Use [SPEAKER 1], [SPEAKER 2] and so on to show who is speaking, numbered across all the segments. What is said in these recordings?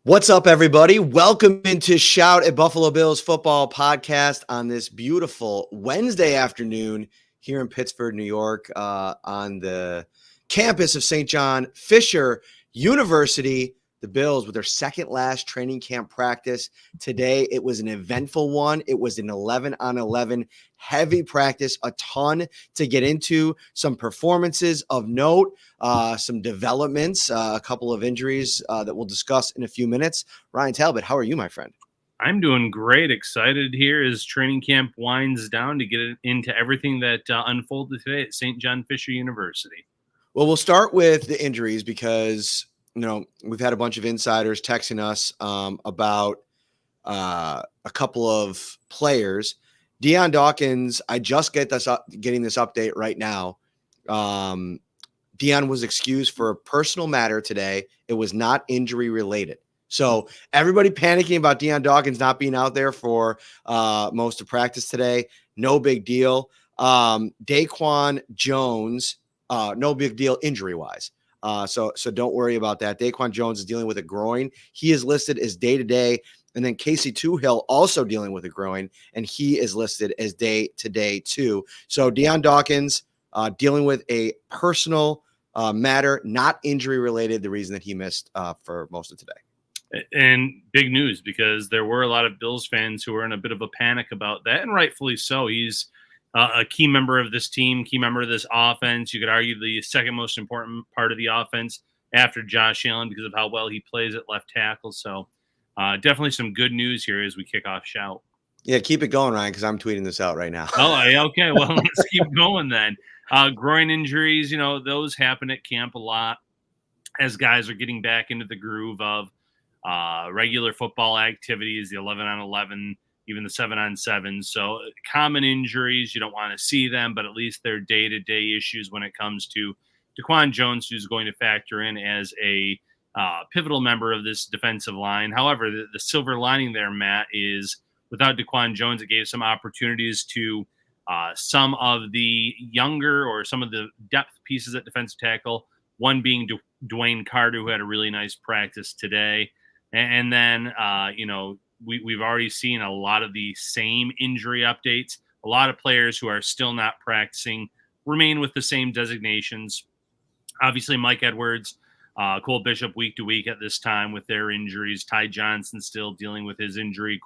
[SPEAKER 1] What's up, everybody? Welcome into Shout at Buffalo Bills Football Podcast on this beautiful Wednesday afternoon here in Pittsford, New York, on the campus of St. John Fisher University. The Bills with their second last training camp practice today. It was an eventful one. It was an 11-on-11 heavy practice, a ton to get into, some performances of note, some developments, a couple of injuries that we'll discuss in a few minutes. Ryan Talbot, how are you, my friend?
[SPEAKER 2] I'm doing great. Excited here as training camp winds down to get into everything that unfolded today at St. John Fisher University.
[SPEAKER 1] Well, we'll start with the injuries because we've had a bunch of insiders texting us about a couple of players. Dion Dawkins, I just getting this update right now. Dion was excused for a personal matter today. It was not injury related. So everybody panicking about Dion Dawkins not being out there for most of practice today. No big deal. Daquan Jones, no big deal injury-wise. So don't worry about that. Daquan Jones is dealing with a groin. He is listed as day-to-day. And then Casey Toohill also dealing with a groin, and he is listed as day-to-day too. So Dion Dawkins dealing with a personal matter, not injury-related, the reason that he missed for most of today.
[SPEAKER 2] And big news, because there were a lot of Bills fans who were in a bit of a panic about that, and rightfully so. He's a key member of this team, key member of this offense. You could argue the second most important part of the offense after Josh Allen because of how well he plays at left tackle. So definitely some good news here as we kick off Shout.
[SPEAKER 1] Yeah, keep it going, Ryan, because I'm tweeting this out right now.
[SPEAKER 2] Oh, okay. Well, let's keep going then. Groin injuries, those happen at camp a lot as guys are getting back into the groove of regular football activities, the 11-on-11, even the 7-on-7. So common injuries, you don't want to see them, but at least they're day-to-day issues when it comes to Daquan Jones, who's going to factor in as a pivotal member of this defensive line. However, the silver lining there, Matt, is without Daquan Jones, it gave some opportunities to some of the younger or some of the depth pieces at defensive tackle, one being Dwayne Carter, who had a really nice practice today. And then, we've already seen a lot of the same injury updates. A lot of players who are still not practicing remain with the same designations. Obviously, Mike Edwards, Cole Bishop week to week at this time with their injuries. Ty Johnson still dealing with his injury.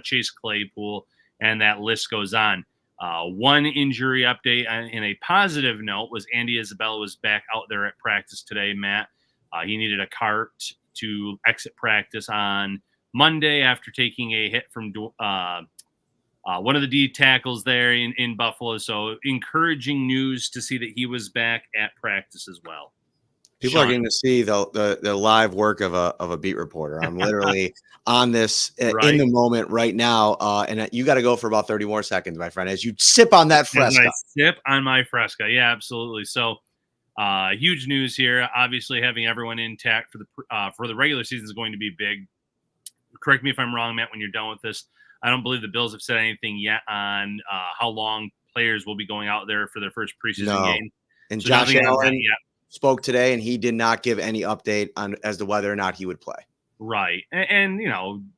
[SPEAKER 2] Chase Claypool, and that list goes on. One injury update in a positive note was Andy Isabella was back out there at practice today, Matt. He needed a cart to exit practice on Monday after taking a hit from one of the D tackles there in Buffalo. So encouraging news to see that he was back at practice as well.
[SPEAKER 1] People are getting to see the live work of a beat reporter. I'm literally on this in the moment right now, and you got to go for about 30 more seconds, my friend, as you sip on that Fresca.
[SPEAKER 2] Sip on my Fresca, yeah, absolutely. So, huge news here. Obviously, having everyone intact for the regular season is going to be big. Correct me if I'm wrong, Matt. When you're done with this, I don't believe the Bills have said anything yet on how long players will be going out there for their first preseason game.
[SPEAKER 1] And so Josh Allen spoke today, and he did not give any update on as to whether or not he would play.
[SPEAKER 2] Right. And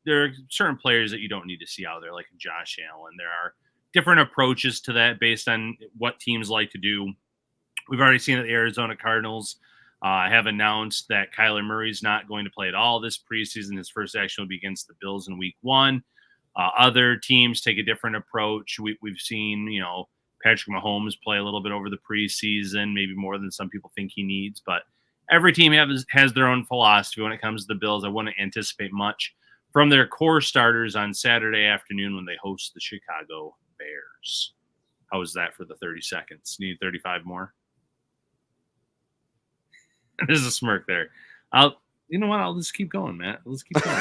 [SPEAKER 2] there are certain players that you don't need to see out there, like Josh Allen. There are different approaches to that based on what teams like to do. We've already seen that the Arizona Cardinals have announced that Kyler Murray's not going to play at all this preseason. His first action will be against the Bills in week 1. Other teams take a different approach. We've seen, Patrick Mahomes play a little bit over the preseason, maybe more than some people think he needs. But every team has their own philosophy when it comes to the Bills. I wouldn't anticipate much from their core starters on Saturday afternoon when they host the Chicago Bears. How was that for the 30 seconds? Need 35 more? There's a smirk there. You know what? I'll just keep going, Matt. Let's keep going.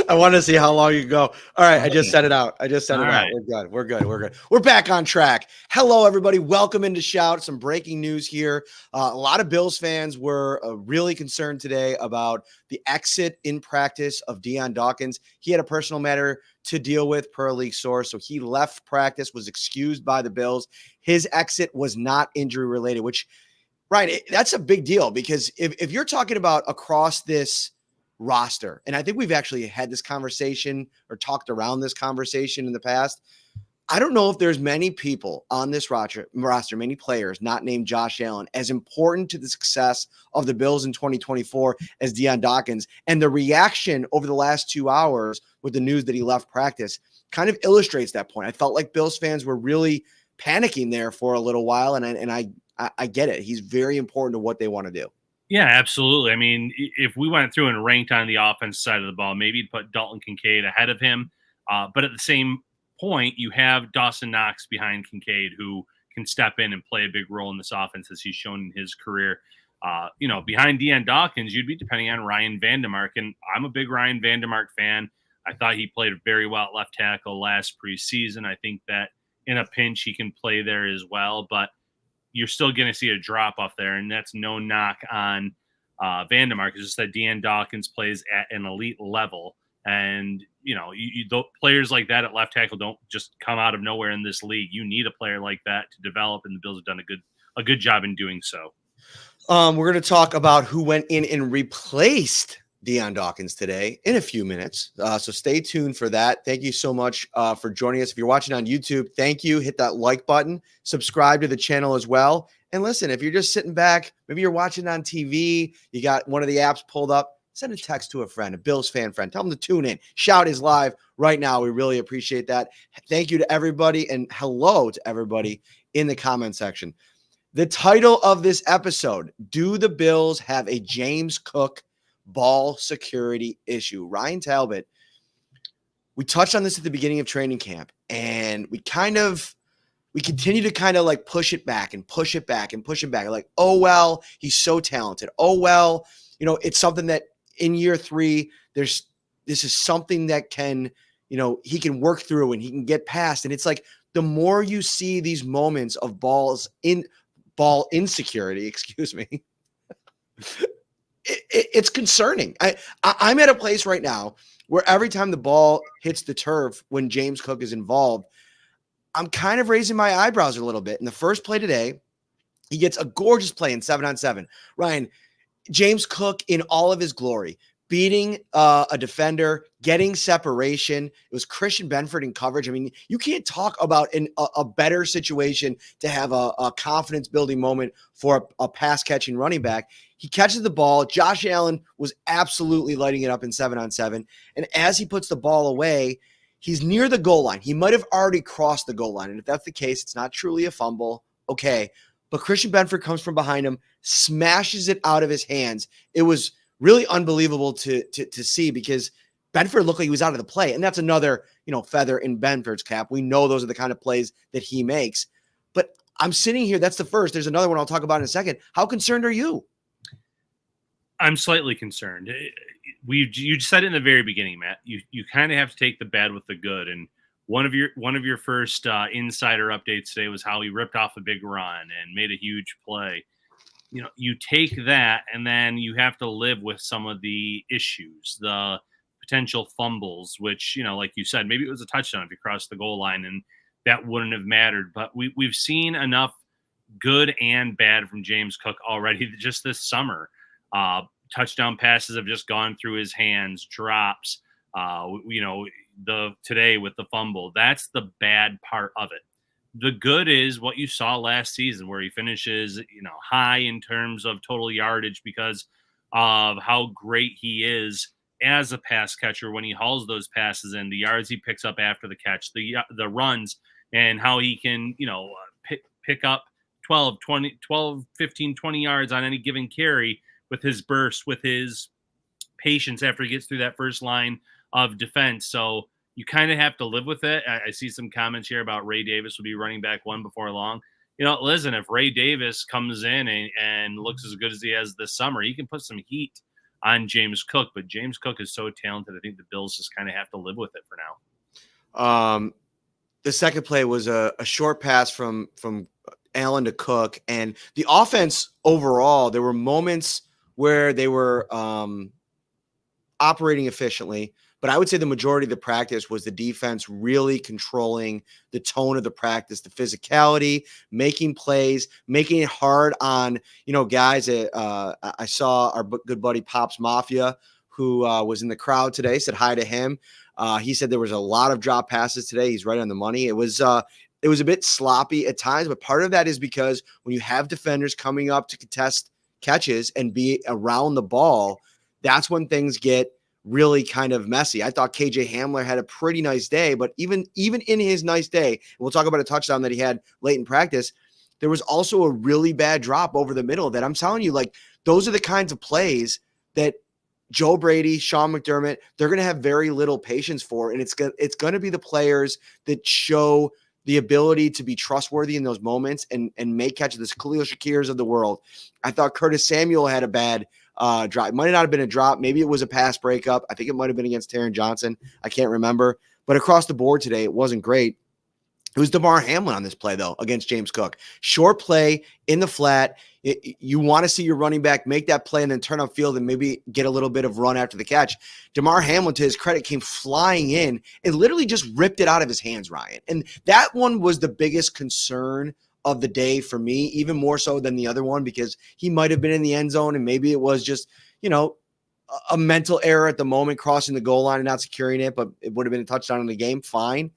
[SPEAKER 1] I want to see how long you go. All right. I just set it out. We're good. We're back on track. Hello, everybody. Welcome into Shout. Some breaking news here. A lot of Bills fans were really concerned today about the exit in practice of Dion Dawkins. He had a personal matter to deal with per a league source. So he left practice, was excused by the Bills. His exit was not injury related, which, right, that's a big deal because if you're talking about across this roster. And I think we've actually had this conversation or talked around this conversation in the past. I don't know if there's many people on this roster, many players not named Josh Allen, as important to the success of the Bills in 2024 as Dion Dawkins. And the reaction over the last 2 hours with the news that he left practice kind of illustrates that point. I felt like Bills fans were really panicking there for a little while, and I get it. He's very important to what they want to do.
[SPEAKER 2] Yeah, absolutely. I mean, if we went through and ranked on the offense side of the ball, maybe you'd put Dalton Kincaid ahead of him. But at the same point, you have Dawson Knox behind Kincaid, who can step in and play a big role in this offense as he's shown in his career. Behind Dion Dawkins, you'd be depending on Ryan Vandemark, and I'm a big Ryan Vandemark fan. I thought he played very well at left tackle last preseason. I think that in a pinch he can play there as well, but you're still going to see a drop off there, and that's no knock on Vandemark. It's just that Dion Dawkins plays at an elite level, and players like that at left tackle don't just come out of nowhere in this league. You need a player like that to develop, and the Bills have done a good job in doing so.
[SPEAKER 1] We're going to talk about who went in and replaced Dion Dawkins today in a few minutes. So stay tuned for that. Thank you so much for joining us. If you're watching on YouTube, thank you. Hit that like button, subscribe to the channel as well. And listen, if you're just sitting back, maybe you're watching on TV, you got one of the apps pulled up, send a text to a friend, a Bills fan friend. Tell them to tune in. Shout is live right now. We really appreciate that. Thank you to everybody, and hello to everybody in the comment section. The title of this episode, do the Bills have a James Cook ball security issue? Ryan Talbot, we touched on this at the beginning of training camp, and we continue to kind of like push it back and push it back and push it back. Like, oh, well, he's so talented. Oh, well, it's something that in year 3, this is something that can, he can work through and he can get past. And it's like, the more you see these moments of ball insecurity, excuse me, it's concerning. I'm at a place right now where every time the ball hits the turf when James Cook is involved, I'm kind of raising my eyebrows a little bit. In the first play today, he gets a gorgeous play in 7-on-7. Ryan, James Cook in all of his glory, beating a defender, getting separation. It was Christian Benford in coverage. I mean, you can't talk about a better situation to have a confidence-building moment for a pass-catching running back. He catches the ball. Josh Allen was absolutely lighting it up in 7-on-7. And as he puts the ball away, he's near the goal line. He might have already crossed the goal line. And if that's the case, it's not truly a fumble. Okay. But Christian Benford comes from behind him, smashes it out of his hands. It was really unbelievable to see, because Benford looked like he was out of the play. And that's another, feather in Benford's cap. We know those are the kind of plays that he makes. But I'm sitting here. That's the first. There's another one I'll talk about in a second. How concerned are you?
[SPEAKER 2] I'm slightly concerned. You said it in the very beginning, Matt. You kind of have to take the bad with the good. And one of your first insider updates today was how he ripped off a big run and made a huge play. You take that, and then you have to live with some of the issues, the potential fumbles, which, like you said, maybe it was a touchdown if you crossed the goal line and that wouldn't have mattered. But we've seen enough good and bad from James Cook already just this summer. Touchdown passes have just gone through his hands, drops, today with the fumble. That's the bad part of it. The good is what you saw last season, where he finishes, high in terms of total yardage because of how great he is as a pass catcher when he hauls those passes in, the yards he picks up after the catch, the runs, and how he can, pick up 12, 15, 20 yards on any given carry with his burst, with his patience after he gets through that first line of defense. So you kind of have to live with it. I see some comments here about Ray Davis will be running back 1 before long. Listen, if Ray Davis comes in and looks as good as he has this summer, he can put some heat on James Cook. But James Cook is so talented, I think the Bills just kind of have to live with it for
[SPEAKER 1] now. The second play was a short pass from Allen to Cook. And the offense overall, there were moments where they were operating efficiently. But I would say the majority of the practice was the defense really controlling the tone of the practice, the physicality, making plays, making it hard on, guys. I saw our good buddy Pops Mafia, who was in the crowd today, said hi to him. He said there was a lot of drop passes today. He's right on the money. It was a bit sloppy at times, but part of that is because when you have defenders coming up to contest catches and be around the ball, that's when things get really kind of messy. I thought KJ Hamler had a pretty nice day, but even in his nice day, and we'll talk about a touchdown that he had late in practice, there was also a really bad drop over the middle that I'm telling you, like, those are the kinds of plays that Joe Brady, Sean McDermott, they're going to have very little patience for. And it's going to be the players that show the ability to be trustworthy in those moments and make catches, this Khalil Shakirs of the world. I thought Curtis Samuel had a bad drop. It might not have been a drop. Maybe it was a pass breakup. I think it might have been against Taron Johnson. I can't remember. But across the board today, it wasn't great. It was Damar Hamlin on this play, though, against James Cook. Short play in the flat. You want to see your running back make that play and then turn upfield and maybe get a little bit of run after the catch. Damar Hamlin, to his credit, came flying in and literally just ripped it out of his hands, Ryan. And that one was the biggest concern of the day for me, even more so than the other one, because he might have been in the end zone and maybe it was just, a mental error at the moment, crossing the goal line and not securing it, but it would have been a touchdown in the game. Fine.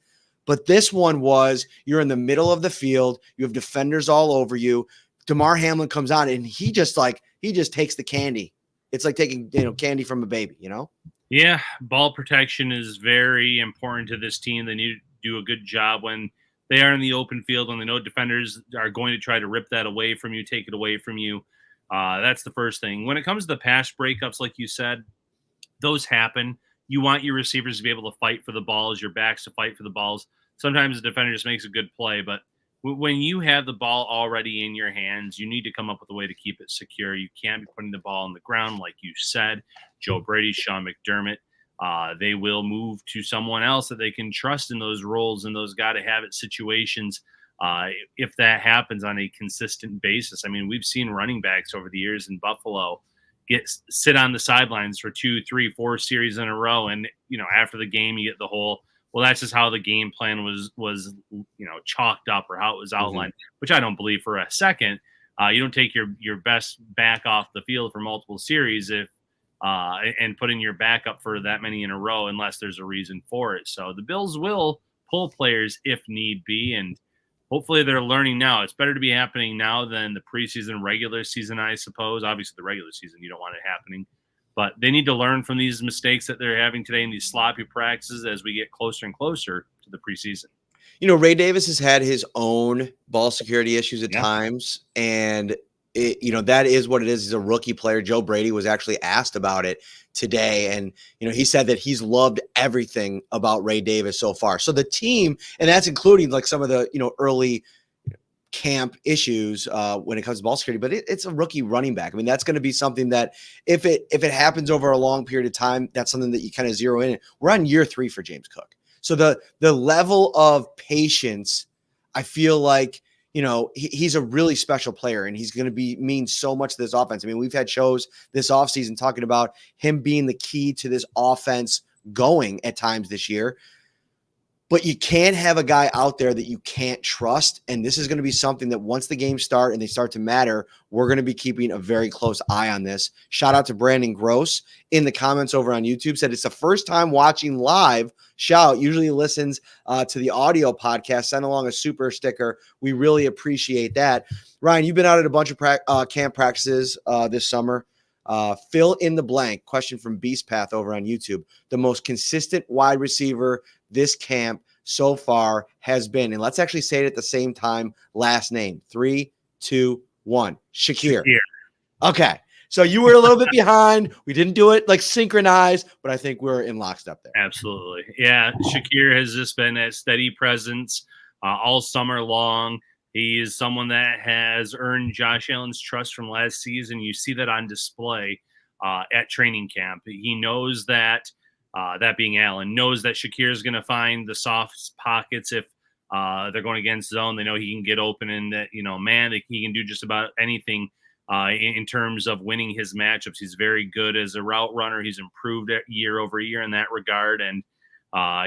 [SPEAKER 1] But this one was, you're in the middle of the field. You have defenders all over you. Damar Hamlin comes on and he just takes the candy. It's like taking, candy from a baby,
[SPEAKER 2] Yeah. Ball protection is very important to this team. They need to do a good job when they are in the open field, when they know defenders are going to try to rip that away from you, take it away from you. That's the first thing. When it comes to the pass breakups, like you said, those happen. You want your receivers to be able to fight for the balls, your backs to fight for the balls. Sometimes the defender just makes a good play, but when you have the ball already in your hands, you need to come up with a way to keep it secure. You can't be putting the ball on the ground, like you said. Joe Brady, Sean McDermott, they will move to someone else that they can trust in those roles and those got-to-have-it situations if that happens on a consistent basis. I mean, we've seen running backs over the years in Buffalo sit on the sidelines for 2, 3, 4 series in a row. And, after the game, you get the whole, well, that's just how the game plan was chalked up or how it was outlined, which I don't believe for a second. You don't take your best back off the field for multiple series and putting your back up for that many in a row unless there's a reason for it. So the Bills will pull players if need be, and hopefully they're learning now. It's better to be happening now than the preseason, regular season, I suppose. Obviously, the regular season, you don't want it happening. But they need to learn from these mistakes that they're having today in these sloppy practices as we get closer and closer to the preseason.
[SPEAKER 1] Ray Davis has had his own ball security issues at times, and that is what it is. He's a rookie player. Joe Brady was actually asked about it today, and he said that he's loved everything about Ray Davis so far. So the team, and that's including like some of the early camp issues when it comes to ball security, but it's a rookie running back. I mean, that's going to be something that if it happens over a long period of time, that's something that you kind of zero in. We're on year 3 for James Cook. So the level of patience, I feel like, he's a really special player and he's going to mean so much to this offense. I mean, we've had shows this offseason talking about him being the key to this offense going at times this year. But you can't have a guy out there that you can't trust. And this is going to be something that once the games start and they start to matter, we're going to be keeping a very close eye on this. Shout out to Brandon Gross in the comments over on YouTube, said it's the first time watching live. Shout, usually listens to the audio podcast. Send along a super sticker. We really appreciate that. Ryan, you've been out at a bunch of camp practices this summer. Fill in the blank. Question from Beast Path over on YouTube. The most consistent wide receiver this camp so far has been, and let's actually say it at the same time, last name. 3, 2, 1. Shakir. Okay. So you were a little bit behind. We didn't do it like synchronized, but I think we're in lockstep there.
[SPEAKER 2] Absolutely. Yeah. Shakir has just been a steady presence all summer long. He is someone that has earned Josh Allen's trust from last season. You see that on display at training camp. He knows that, that being Allen, knows that Shakir is going to find the soft pockets if they're going against zone. They know he can get open and that, he can do just about anything in terms of winning his matchups. He's very good as a route runner. He's improved year over year in that regard. And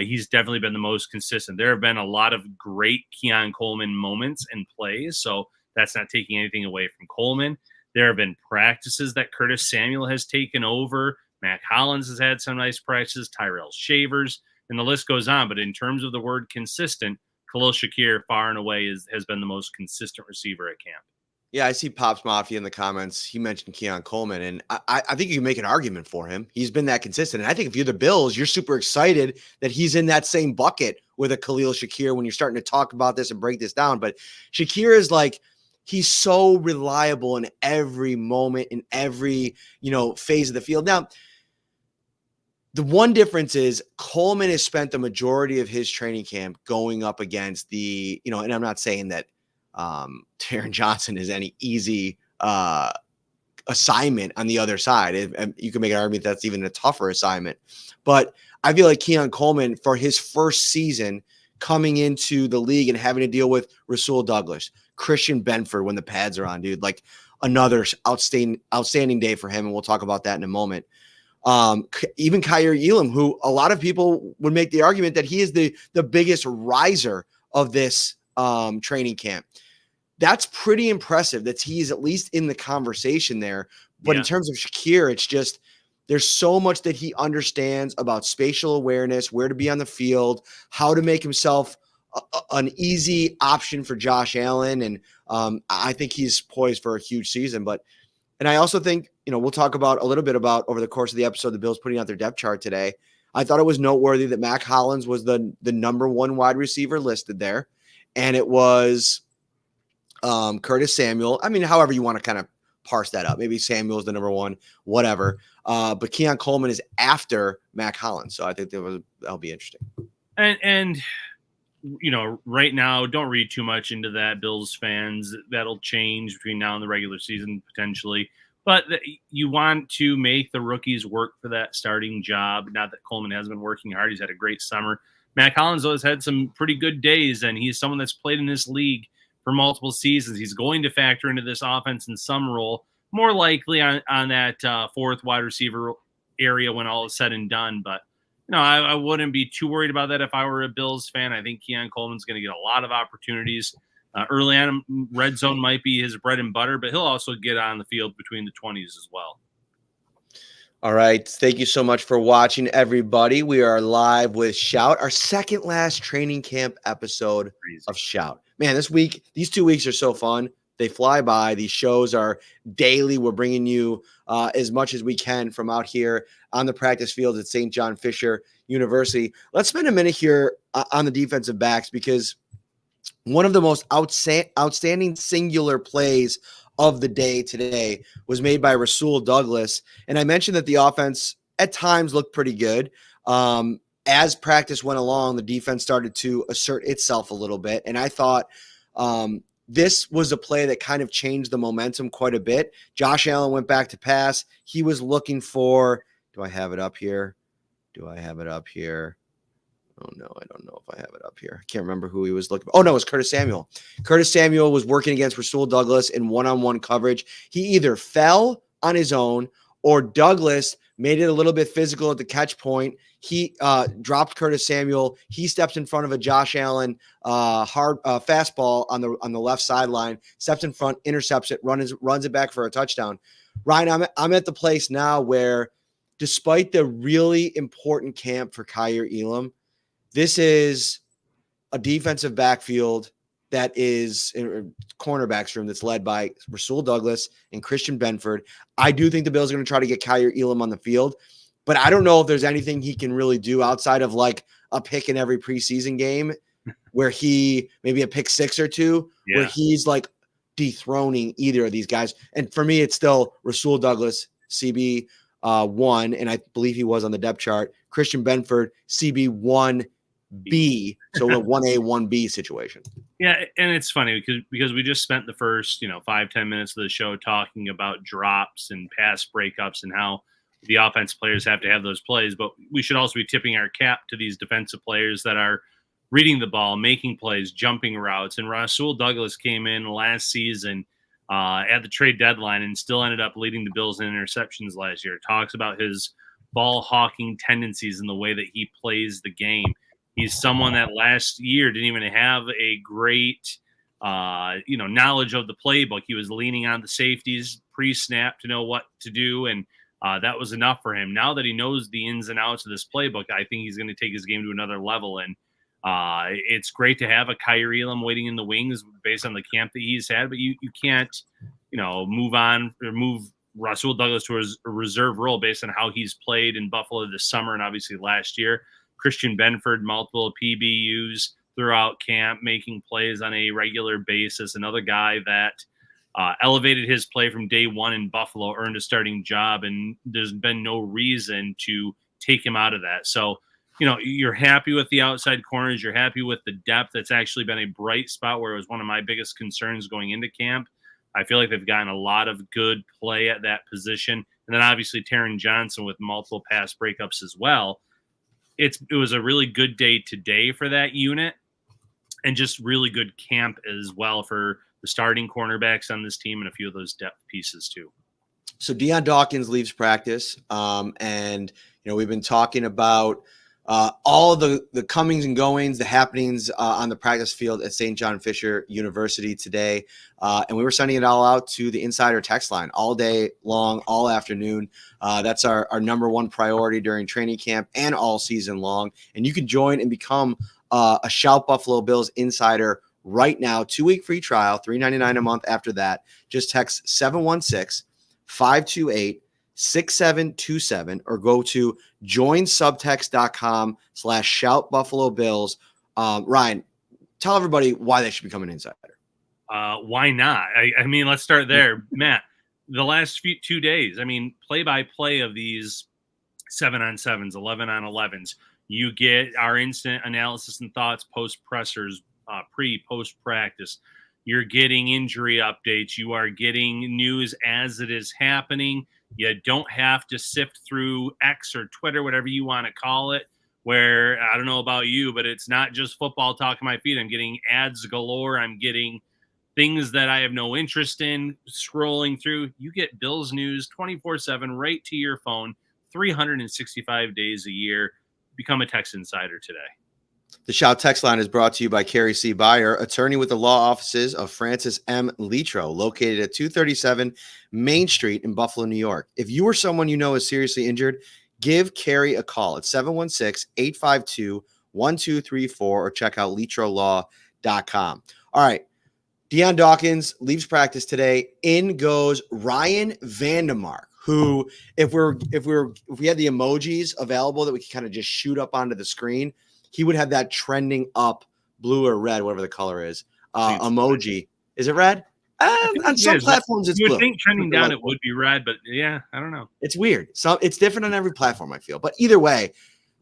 [SPEAKER 2] he's definitely been the most consistent. There have been a lot of great Keon Coleman moments and plays, so that's not taking anything away from Coleman. There have been practices that Curtis Samuel has taken over Mac Hollins has had some nice prices, Tyrell Shavers, and the list goes on. But in terms of the word consistent, Khalil Shakir far and away has been the most consistent receiver at camp.
[SPEAKER 1] Yeah, I see Pops Mafia in the comments. He mentioned Keon Coleman, and I think you can make an argument for him. He's been that consistent. And I think if you're the Bills, you're super excited that he's in that same bucket with a Khalil Shakir when you're starting to talk about this and break this down. But Shakir is like, he's so reliable in every moment, in every, phase of the field. Now, the one difference is Coleman has spent the majority of his training camp going up against the, and I'm not saying that Taron Johnson is any easy assignment on the other side. You can make an argument that's even a tougher assignment. But I feel like Keon Coleman, for his first season coming into the league and having to deal with Ruel Douglas, Christian Benford when the pads are on, dude, like another outstanding day for him. And we'll talk about that in a moment. Even Kaiir Elam, who a lot of people would make the argument that he is the biggest riser of this training camp. That's pretty impressive that he's at least in the conversation there. But in terms of Shakir, it's just there's so much that he understands about spatial awareness, where to be on the field, how to make himself an easy option for Josh Allen. And I think he's poised for a huge season. And I also think, we'll talk about a little bit about over the course of the episode, the Bills putting out their depth chart today. I thought it was noteworthy that Mac Hollins was the number one wide receiver listed there. And it was Curtis Samuel. I mean, however you want to kind of parse that up. Maybe Samuel's the number one, whatever. But Keon Coleman is after Mac Hollins. So I think that'll be interesting. And
[SPEAKER 2] right now, don't read too much into that, Bills fans. That'll change between now and the regular season potentially. But you want to make the rookies work for that starting job. Not that Coleman has been working hard. He's had a great summer. Mac Hollins has had some pretty good days, and he's someone that's played in this league for multiple seasons. He's going to factor into this offense in some role, more likely on that fourth wide receiver area when all is said and done. But I wouldn't be too worried about that if I were a Bills fan. I think Keon Coleman's going to get a lot of opportunities. Early on, red zone might be his bread and butter, but he'll also get on the field between the 20s as well.
[SPEAKER 1] All right. Thank you so much for watching, everybody. We are live with Shout, our second last training camp episode of Shout. Man, these 2 weeks are so fun. They fly by. These shows are daily. We're bringing you as much as we can from out here on the practice field at St. John Fisher University. Let's spend a minute here on the defensive backs, because one of the most outstanding singular plays of the day today was made by Ruel Douglas. And I mentioned that the offense at times looked pretty good. As practice went along, the defense started to assert itself a little bit. And I thought this was a play that kind of changed the momentum quite a bit. Josh Allen went back to pass. He was looking for, do I have it up here? Oh, no, I don't know if I have it up here. I can't remember who he was looking for. Oh, no, it was Curtis Samuel. Curtis Samuel was working against Ruel Douglas in one-on-one coverage. He either fell on his own or Douglas made it a little bit physical at the catch point. He dropped Curtis Samuel. He steps in front of a Josh Allen fastball on the left sideline, steps in front, intercepts it, runs it back for a touchdown. Ryan, I'm at the place now where, despite the really important camp for Kaiir Elam, this is a defensive backfield that is cornerbacks room that's led by Ruel Douglas and Christian Benford. I do think the Bills are going to try to get Kaiir Elam on the field, but I don't know if there's anything he can really do outside of like a pick in every preseason game where he maybe a pick 6 or 2, where he's like dethroning either of these guys. And for me, it's still Ruel Douglas, CB 1, and I believe he was on the depth chart. Christian Benford, CB 1B, so a 1A, 1B situation.
[SPEAKER 2] Yeah, and it's funny because we just spent the first 5-10 minutes of the show talking about drops and pass breakups and how the offense players have to have those plays, but we should also be tipping our cap to these defensive players that are reading the ball, making plays, jumping routes. And Ruel Douglas came in last season at the trade deadline and still ended up leading the Bills in interceptions last year. Talks about his ball hawking tendencies and the way that he plays the game. He's someone that last year didn't even have a great, knowledge of the playbook. He was leaning on the safeties pre-snap to know what to do. And that was enough for him. Now that he knows the ins and outs of this playbook, I think he's going to take his game to another level. And it's great to have a Kyrie Elam waiting in the wings based on the camp that he's had, but you can't, move on or move Ruel Douglas to a reserve role based on how he's played in Buffalo this summer and obviously last year. Christian Benford, multiple PBUs throughout camp, making plays on a regular basis. Another guy that elevated his play from day one in Buffalo, earned a starting job, and there's been no reason to take him out of that. So, you're happy with the outside corners. You're happy with the depth. That's actually been a bright spot where it was one of my biggest concerns going into camp. I feel like they've gotten a lot of good play at that position. And then obviously Taron Johnson with multiple pass breakups as well. It was a really good day today for that unit, and just really good camp as well for the starting cornerbacks on this team and a few of those depth pieces too.
[SPEAKER 1] So Dion Dawkins leaves practice, and we've been talking about all the comings and goings, the happenings on the practice field at St. John Fisher University today, and we were sending it all out to the Insider text line all day long, all afternoon. That's our number one priority during training camp and all season long. And you can join and become a Shout Buffalo Bills Insider right now. 2-week free trial, $3.99 a month after that. Just text 716-528-6727 or go to joinsubtext.com/shoutbuffalobills. Ryan, tell everybody why they should become an insider.
[SPEAKER 2] Why not? I mean, let's start there. Matt, the last 2 days, play-by-play of these 7-on-7s, 11-on-11s, you get our instant analysis and thoughts, post-pressers, post-practice. You're getting injury updates. You are getting news as it is happening. You don't have to sift through X or Twitter, whatever you want to call it, where I don't know about you, but it's not just football talk at my feet. I'm getting ads galore. I'm getting things that I have no interest in scrolling through. You get Bills news 24/7 right to your phone, 365 days a year. Become a Text Insider today.
[SPEAKER 1] The Shout text line is brought to you by Carrie C. Byer, attorney with the law offices of Francis M. Litro, located at 237 Main Street in Buffalo, New York. If you or someone you know is seriously injured, give Carrie a call at 716-852-1234 or check out litrolaw.com. All right. Dion Dawkins leaves practice today. In goes Ryan Vandemark, who, if we had the emojis available that we could kind of just shoot up onto the screen, he would have that trending up blue or red, whatever the color is, emoji. Is it red? On some platforms, it's blue.
[SPEAKER 2] You would think trending down it would be red, but yeah, I don't know.
[SPEAKER 1] It's weird. So it's different on every platform, I feel. But either way,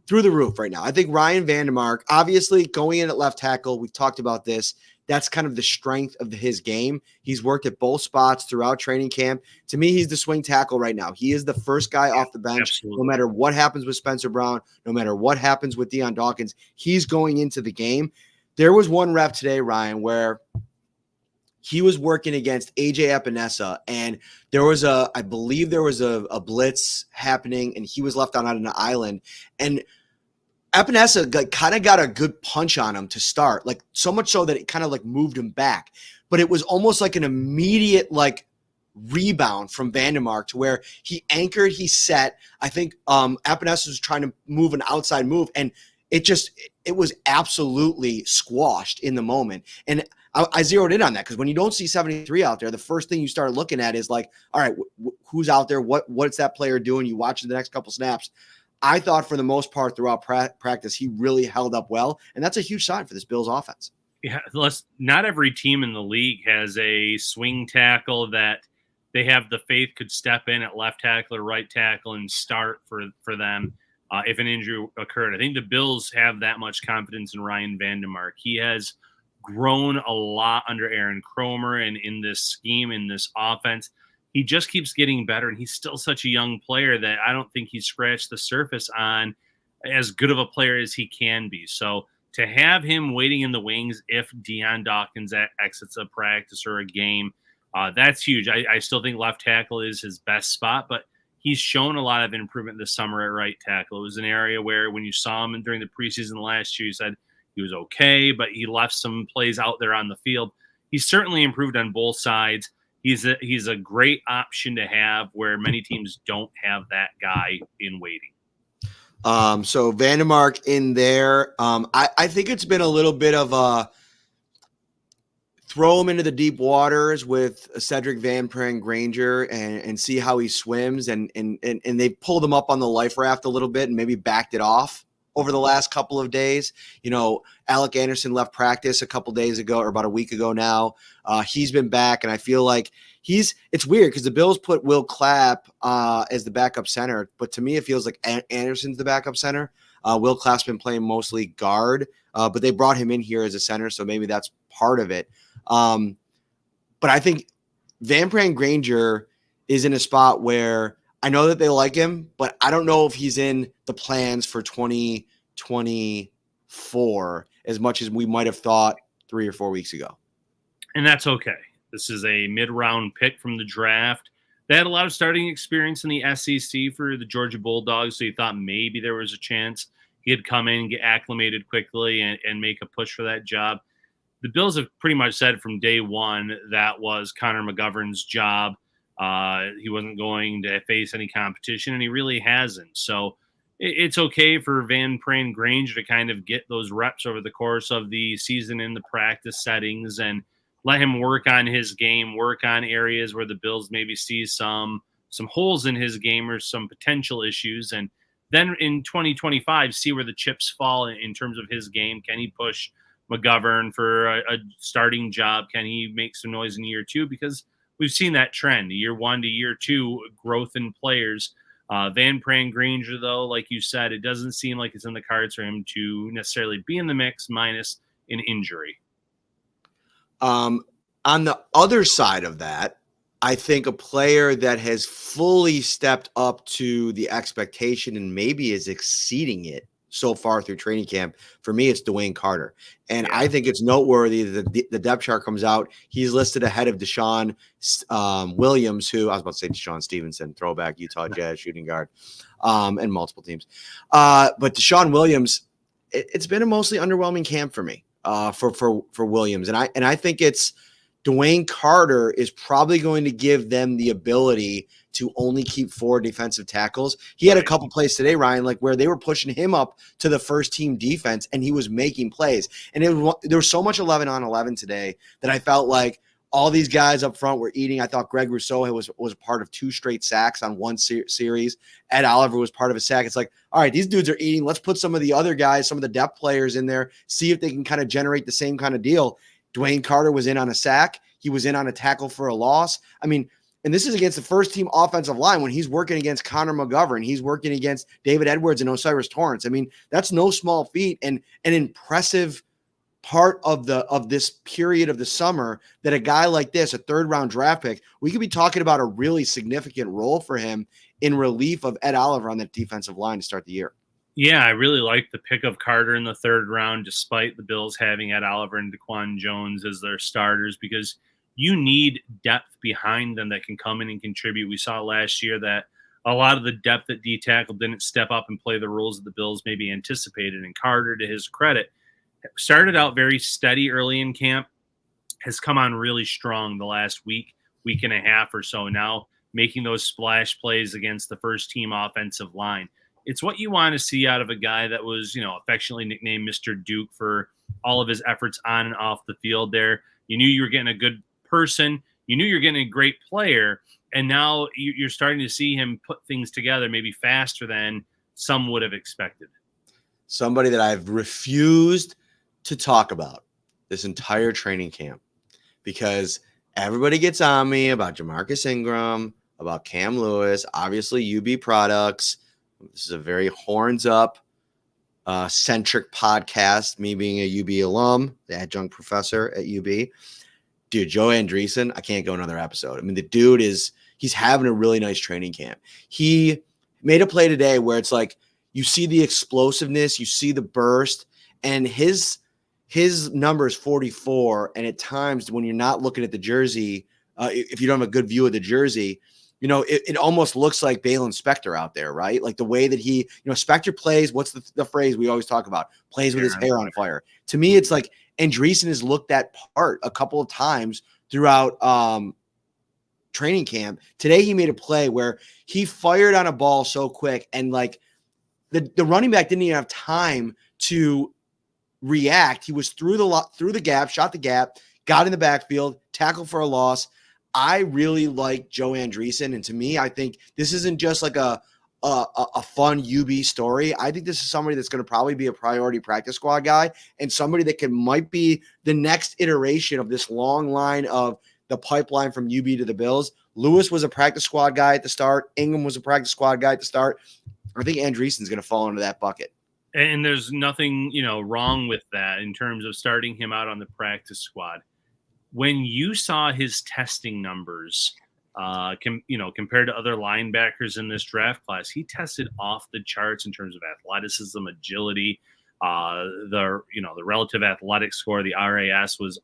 [SPEAKER 1] through the roof right now. I think Ryan Vandemark, obviously going in at left tackle, we've talked about this. That's kind of the strength of his game. He's worked at both spots throughout training camp. To me, he's the swing tackle right now. He is the first guy off the bench. Absolutely. No matter what happens with Spencer Brown, no matter what happens with Dion Dawkins, he's going into the game. There was one rep today, Ryan, where he was working against AJ Epinesa, and I believe there was a blitz happening, and he was left out on an island. And Epinesa kind of got a good punch on him to start, like so much so that it kind of like moved him back. But it was almost like an immediate rebound from Vandemark to where he anchored, he set. I think Epinesa was trying to move an outside move, and it was absolutely squashed in the moment. And I zeroed in on that because when you don't see 73 out there, the first thing you start looking at is all right, who's out there? What's that player doing? You watch the next couple snaps. I thought for the most part throughout practice, he really held up well. And that's a huge sign for this Bills offense.
[SPEAKER 2] Yeah, not every team in the league has a swing tackle that they have the faith could step in at left tackle or right tackle and start for them if an injury occurred. I think the Bills have that much confidence in Ryan Vandemark. He has grown a lot under Aaron Cromer and in this scheme, in this offense. He just keeps getting better, and he's still such a young player that I don't think he's scratched the surface on as good of a player as he can be. So to have him waiting in the wings if Dion Dawkins exits a practice or a game, that's huge. I still think left tackle is his best spot, but he's shown a lot of improvement this summer at right tackle. It was an area where when you saw him during the preseason last year, you said he was okay, but he left some plays out there on the field. He's certainly improved on both sides. he's a great option to have where many teams don't have that guy in waiting.
[SPEAKER 1] So Vandemark in there. I think it's been a little bit of a throw him into the deep waters with Cedric Granger and see how he swims. And they pulled him up on the life raft a little bit and maybe backed it off over the last couple of days. Alec Anderson left practice a couple days ago, or about a week ago now. He's been back, and I feel like it's weird because the Bills put Will Clapp as the backup center, but to me it feels like Anderson's the backup center. Will Clapp's been playing mostly guard, but they brought him in here as a center, so maybe that's part of it. But I think Vandemark Granger is in a spot where I know that they like him, but I don't know if he's in the plans for 2024 as much as we might have thought 3 or 4 weeks ago.
[SPEAKER 2] And that's okay. This is a mid-round pick from the draft. They had a lot of starting experience in the SEC for the Georgia Bulldogs, so you thought maybe there was a chance he'd come in and get acclimated quickly and make a push for that job. The Bills have pretty much said from day one that was Connor McGovern's job. He wasn't going to face any competition, and he really hasn't. So it's okay for Vandemark Granger to kind of get those reps over the course of the season in the practice settings and let him work on his game, work on areas where the Bills maybe see some holes in his game or some potential issues. And then in 2025, see where the chips fall in terms of his game. Can he push McGovern for a starting job? Can he make some noise in year 2? Because we've seen that trend, year 1 to year 2, growth in players. Vandemark Granger, though, like you said, it doesn't seem like it's in the cards for him to necessarily be in the mix minus an injury.
[SPEAKER 1] On the other side of that, I think a player that has fully stepped up to the expectation and maybe is exceeding it so far through training camp, for me, it's Dwayne Carter. And I think it's noteworthy that the depth chart comes out. He's listed ahead of Deshaun Williams, who I was about to say Deshaun Stevenson, throwback Utah Jazz shooting guard, and multiple teams. But Deshaun Williams, it's been a mostly underwhelming camp for me for Williams. And I think it's Dwayne Carter is probably going to give them the ability to only keep 4 defensive tackles. He had a couple plays today, Ryan, like where they were pushing him up to the first team defense and he was making plays. And there was so much 11 on 11 today that I felt like all these guys up front were eating. I thought Greg Rousseau was part of 2 straight sacks on one series. Ed Oliver was part of a sack. It's like, all right, these dudes are eating. Let's put some of the other guys, some of the depth players in there, see if they can kind of generate the same kind of deal. Dwayne Carter was in on a sack. He was in on a tackle for a loss. I mean, and this is against the first team offensive line when he's working against Connor McGovern. He's working against David Edwards and Osiris Torrance. I mean, that's no small feat and an impressive part of this period of the summer that a guy like this, a 3rd-round draft pick, we could be talking about a really significant role for him in relief of Ed Oliver on that defensive line to start the year.
[SPEAKER 2] Yeah, I really like the pick of Carter in the 3rd round, despite the Bills having Ed Oliver and Daquan Jones as their starters, because you need depth behind them that can come in and contribute. We saw last year that a lot of the depth at D-tackle didn't step up and play the roles that the Bills maybe anticipated. And Carter, to his credit, started out very steady early in camp, has come on really strong the last week and a half or so now, making those splash plays against the first-team offensive line. It's what you want to see out of a guy that was, affectionately nicknamed Mr. Duke for all of his efforts on and off the field there. You knew you were getting a good person. You knew you're getting a great player. And now you're starting to see him put things together maybe faster than some would have expected.
[SPEAKER 1] Somebody that I've refused to talk about this entire training camp because everybody gets on me about Jamarcus Ingram, about Cam Lewis, obviously UB products. This is a very horns up centric podcast, me being a UB alum, the adjunct professor at UB. Dude, Joe Andreessen, I can't go another episode. I mean, the dude he's having a really nice training camp. He made a play today where it's like you see the explosiveness, you see the burst, and his number is 44. And at times when you're not looking at the jersey, if you don't have a good view of the jersey, it almost looks like Balin Spector out there, right? Like the way that he, Spector plays, what's the phrase we always talk about? Plays with his hair on fire. To me, it's like Andreessen has looked that part a couple of times throughout training camp. Today he made a play where he fired on a ball so quick, and like the running back didn't even have time to react. He was through the gap, shot the gap, got in the backfield, tackled for a loss. I really like Joe Andreessen, and to me, I think this isn't just like a fun UB story. I think this is somebody that's going to probably be a priority practice squad guy, and somebody that might be the next iteration of this long line of the pipeline from UB to the Bills. Lewis was a practice squad guy at the start. Ingham was a practice squad guy at the start. I think Andreessen's going to fall into that bucket.
[SPEAKER 2] And there's nothing, wrong with that in terms of starting him out on the practice squad. When you saw his testing numbers, compared to other linebackers in this draft class, he tested off the charts in terms of athleticism, agility, the relative athletic score, the RAS was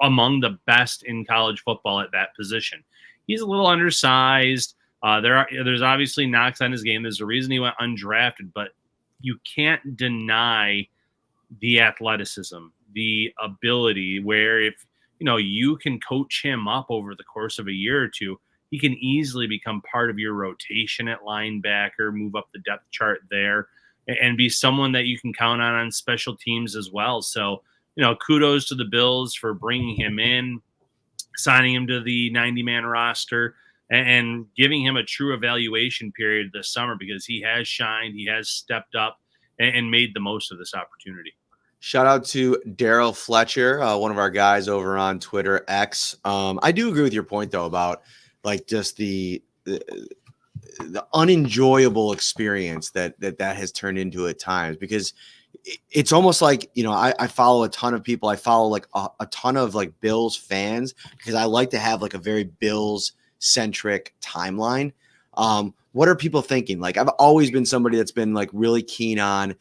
[SPEAKER 2] among the best in college football at that position. He's a little undersized. There's obviously knocks on his game. There's a reason he went undrafted, but you can't deny the athleticism, the ability where if, you can coach him up over the course of a year or two, he can easily become part of your rotation at linebacker, move up the depth chart there, and be someone that you can count on special teams as well. So, kudos to the Bills for bringing him in, signing him to the 90-man roster, and giving him a true evaluation period this summer, because he has shined, he has stepped up and made the most of this opportunity.
[SPEAKER 1] Shout out to Daryl Fletcher, one of our guys over on Twitter X. I do agree with your point though about like just the unenjoyable experience that has turned into at times, because it's almost like, I follow a ton of people. I follow like a ton of like Bills fans, because I like to have like a very Bills centric timeline. What are people thinking? Like, I've always been somebody that's been like really keen on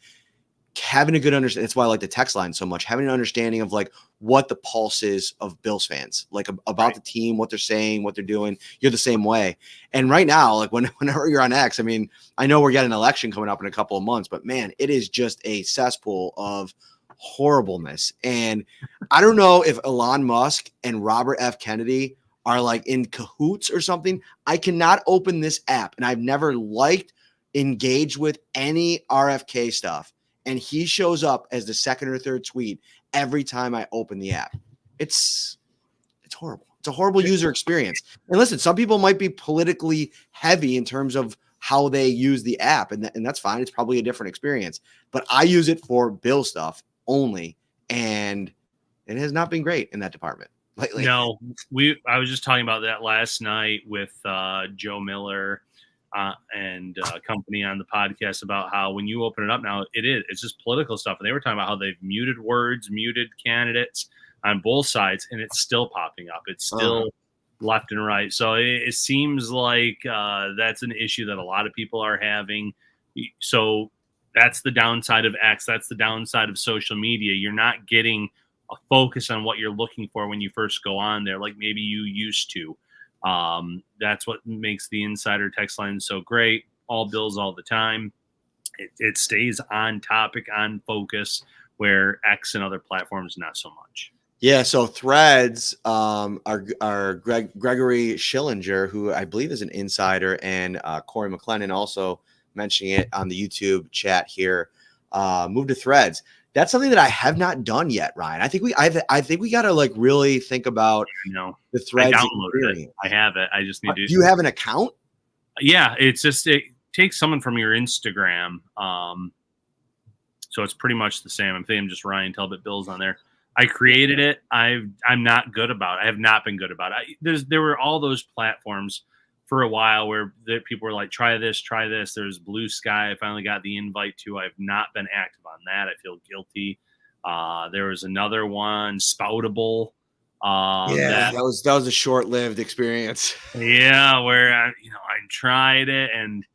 [SPEAKER 1] having a good understanding. That's why I like the text line so much, having an understanding of like what the pulse is of Bills fans, like about the team, what they're saying, what they're doing. You're the same way. And right now, like whenever you're on X, I mean, I know we're getting an election coming up in a couple of months, but man, it is just a cesspool of horribleness. And I don't know if Elon Musk and Robert F. Kennedy are like in cahoots or something. I cannot open this app, and I've never engaged with any RFK stuff, and he shows up as the second or third tweet every time I open the app. It's horrible. It's a horrible user experience. And listen, some people might be politically heavy in terms of how they use the app, and that's fine. It's probably a different experience. But I use it for Bill stuff only, and it has not been great in that department lately.
[SPEAKER 2] No, I was just talking about that last night with Joe Miller and company on the podcast about how when you open it up now, it's just political stuff. And they were talking about how they've muted words, muted candidates on both sides, and it's still popping up. It's still left and right. So it seems like that's an issue that a lot of people are having. So that's the downside of X. That's the downside of social media. You're not getting a focus on what you're looking for when you first go on there, like maybe you used to. That's what makes the insider text line so great. All Bills all the time. It stays on topic, on focus, where X and other platforms not so much.
[SPEAKER 1] Yeah, so Threads are Gregory Schillinger, who I believe is an insider, and Corey McLennan also mentioning it on the YouTube chat here. Moved to Threads. That's something that I have not done yet, Ryan. I think we got to like really think about the Threads experience.
[SPEAKER 2] I have it. I just need to.
[SPEAKER 1] Do you have an account?
[SPEAKER 2] Yeah, it takes someone from your Instagram. So it's pretty much the same. I'm thinking just Ryan Talbot Bills on there. I created it. I'm not good about it. I have not been good about it. There were all those platforms for a while where people were like, try this. There's Blue Sky. I finally got the invite to. I've not been active on that. I feel guilty. There was another one, Spoutable.
[SPEAKER 1] That was a short-lived experience.
[SPEAKER 2] Yeah, where I tried it, and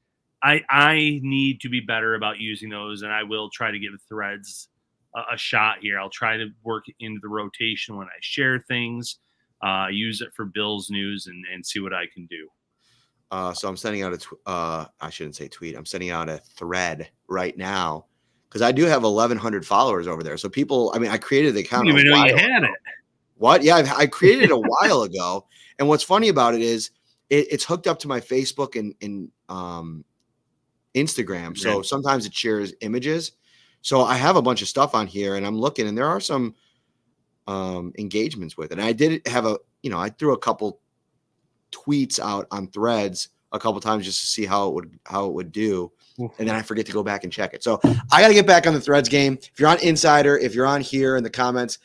[SPEAKER 2] I need to be better about using those, and I will try to give Threads a shot here. I'll try to work into the rotation when I share things, use it for Bills news, and see what I can do.
[SPEAKER 1] So I'm sending out I shouldn't say tweet. I'm sending out a thread right now because I do have 1,100 followers over there. So people, I created the account.
[SPEAKER 2] I didn't even know you had it.
[SPEAKER 1] What? Yeah, I created it a while ago. And what's funny about it is it's hooked up to my Facebook and Instagram. So sometimes it shares images. So I have a bunch of stuff on here, and I'm looking, and there are some engagements with it. And I did have I threw a couple tweets out on Threads a couple times just to see how it would do. And then I forget to go back and check it. So I got to get back on the Threads game. If you're on Insider, if you're on here in the comments,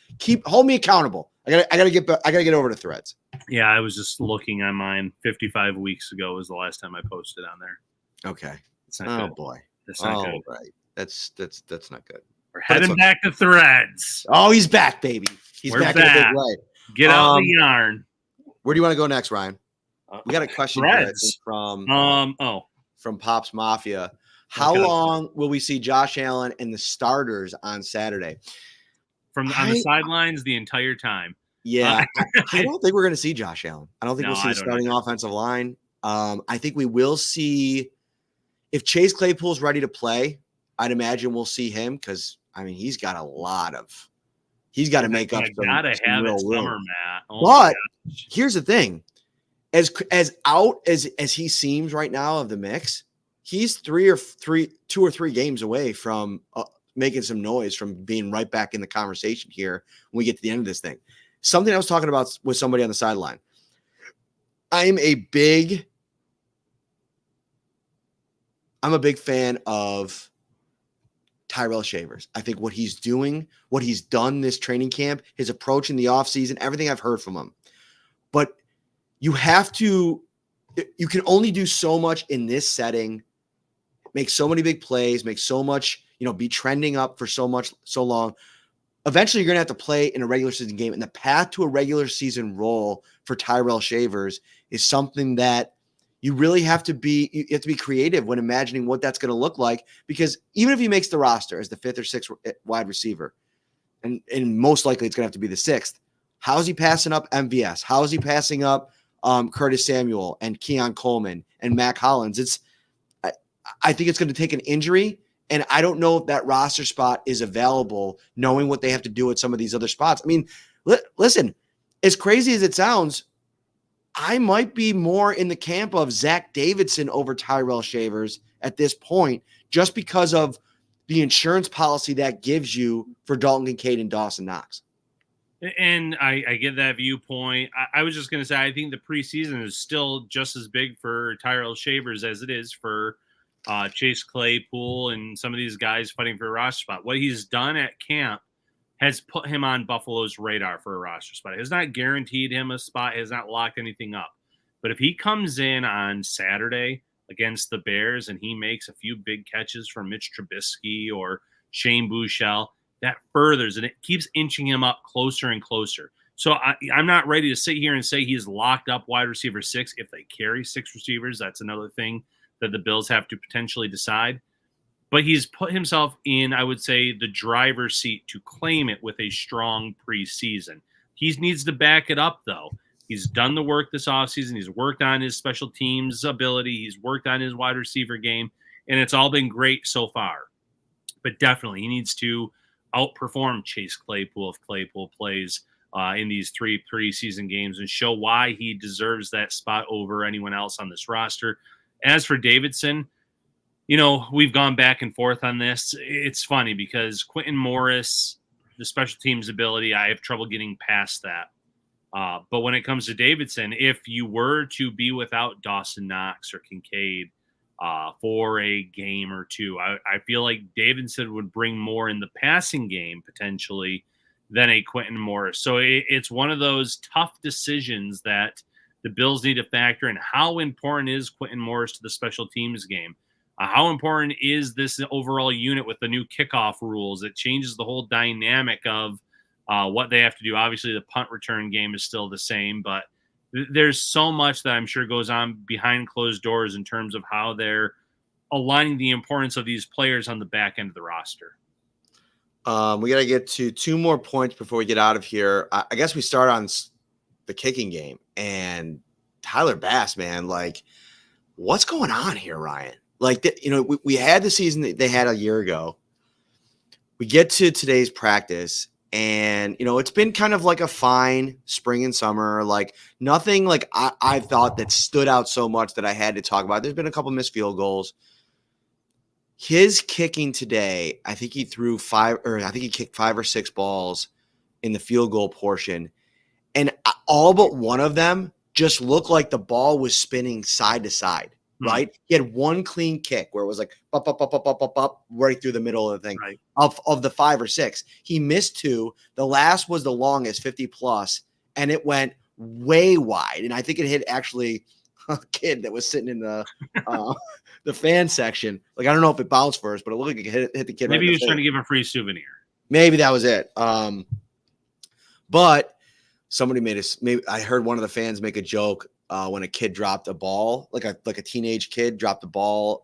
[SPEAKER 1] hold me accountable. I gotta get over to Threads.
[SPEAKER 2] Yeah, I was just looking on mine. 55 weeks ago was the last time I posted on there.
[SPEAKER 1] Okay.
[SPEAKER 2] It's not good.
[SPEAKER 1] Boy.
[SPEAKER 2] That's not good.
[SPEAKER 1] Right. That's not good.
[SPEAKER 2] We're heading back to Threads.
[SPEAKER 1] Oh, he's back, baby. We're back in a big way.
[SPEAKER 2] Get out the yarn.
[SPEAKER 1] Where do you want to go next, Ryan? We got a question here, from Pops Mafia. How long will we see Josh Allen and the starters on Saturday?
[SPEAKER 2] On the sidelines the entire time.
[SPEAKER 1] Yeah, I don't think we're going to see Josh Allen. I don't think we'll see the starting offensive line. I think we will see if Chase Claypool's ready to play. I'd imagine we'll see him because he's got to make up.
[SPEAKER 2] Gotta have it, summer, Matt.
[SPEAKER 1] But here's the thing: as out as he seems right now of the mix, he's 2 or 3 games away from making some noise, from being right back in the conversation here when we get to the end of this thing. Something I was talking about with somebody on the sideline. I'm a big fan of Tyrell Shavers. I think what he's doing, what he's done this training camp, his approach in the offseason, everything I've heard from him. But you can only do so much in this setting, make so many big plays, make so much, be trending up for so long. Eventually, you're going to have to play in a regular season game. And the path to a regular season role for Tyrell Shavers is something that you really have to be creative when imagining what that's going to look like, because even if he makes the roster as the 5th or 6th wide receiver, and most likely it's going to have to be the 6th, how is he passing up MVS? How is he passing up Curtis Samuel and Keon Coleman and Mac Hollins? I think it's going to take an injury, and I don't know if that roster spot is available, knowing what they have to do at some of these other spots. Listen, as crazy as it sounds, I might be more in the camp of Zach Davidson over Tyrell Shavers at this point, just because of the insurance policy that gives you for Dalton Kincaid and Dawson Knox.
[SPEAKER 2] And I get that viewpoint. I was just going to say, I think the preseason is still just as big for Tyrell Shavers as it is for Chase Claypool and some of these guys fighting for a roster spot. What he's done at camp has put him on Buffalo's radar for a roster spot. It has not guaranteed him a spot, has not locked anything up. But if he comes in on Saturday against the Bears and he makes a few big catches from Mitch Trubisky or Shane Buechele, that furthers, and it keeps inching him up closer and closer. So I'm not ready to sit here and say he's locked up wide receiver 6. If they carry 6 receivers, that's another thing that the Bills have to potentially decide. But he's put himself in, I would say, the driver's seat to claim it with a strong preseason. He needs to back it up, though. He's done the work this offseason. He's worked on his special teams ability. He's worked on his wide receiver game, and it's all been great so far. But definitely, he needs to outperform Chase Claypool if Claypool plays in these 3 preseason games and show why he deserves that spot over anyone else on this roster. As for Davidson, we've gone back and forth on this. It's funny because Quentin Morris, the special teams ability, I have trouble getting past that. But when it comes to Davidson, if you were to be without Dawson Knox or Kincaid for a game or two, I feel like Davidson would bring more in the passing game potentially than a Quentin Morris. So it's one of those tough decisions that the Bills need to factor in. How important is Quentin Morris to the special teams game? How important is this overall unit with the new kickoff rules? It changes the whole dynamic of what they have to do. Obviously, the punt return game is still the same, but there's so much that I'm sure goes on behind closed doors in terms of how they're aligning the importance of these players on the back end of the roster.
[SPEAKER 1] We got to get to 2 more points before we get out of here. I guess we start on the kicking game, and Tyler Bass, man, what's going on here, Ryan? We had the season that they had a year ago. We get to today's practice, And, it's been kind of like a fine spring and summer, like nothing like I thought that stood out so much that I had to talk about. There's been a couple missed field goals. His kicking today, I think he kicked 5 or 6 balls in the field goal portion. And all but one of them just looked like the ball was spinning side to side, right? He had one clean kick where it was like up, up, up, up, up, up, up, right through the middle of the thing.
[SPEAKER 2] Right.
[SPEAKER 1] Of the 5 or 6. He missed 2. The last was the longest, 50 plus, and it went way wide. And I think it hit actually a kid that was sitting in the fan section. Like, I don't know if it bounced first, but it looked like it hit the kid.
[SPEAKER 2] Maybe
[SPEAKER 1] right
[SPEAKER 2] he was trying to give a free souvenir.
[SPEAKER 1] Maybe that was it. But somebody I heard one of the fans make a joke when a kid dropped a ball, like a teenage kid dropped the ball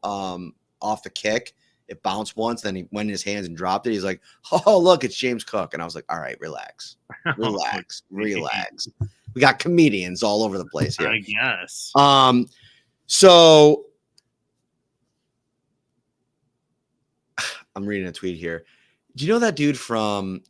[SPEAKER 1] off the kick. It bounced once, then he went in his hands and dropped it. He's like, "Oh, look, it's James Cook." And I was like, "All right, relax. Relax. We got comedians all over the place here."
[SPEAKER 2] I guess.
[SPEAKER 1] So I'm reading a tweet here. Do you know that dude from